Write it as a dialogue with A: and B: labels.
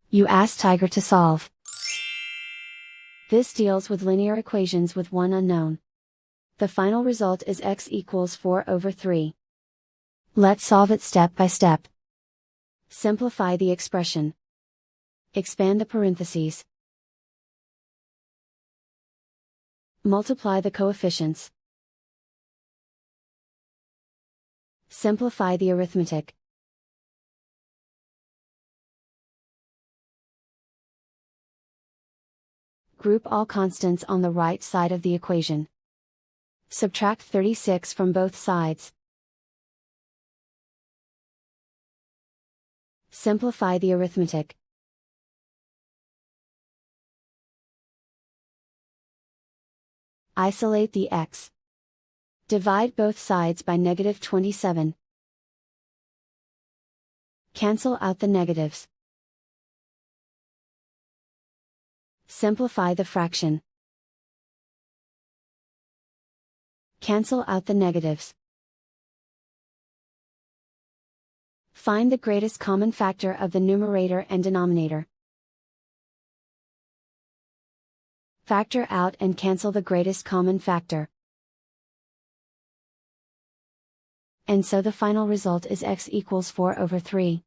A: You ask Tiger to solve. This deals with linear equations with one unknown. The final result is x equals 4/3. Let's solve it step by step. Simplify the expression. Expand the parentheses. Multiply the coefficients. Simplify the arithmetic. Group all constants on the right side of the equation. Subtract 36 from both sides. Simplify the arithmetic. Isolate the x. Divide both sides by -27. Cancel out the negatives. Simplify the fraction. Cancel out the negatives. Find the greatest common factor of the numerator and denominator. Factor out and cancel the greatest common factor. And so the final result is x equals 4/3.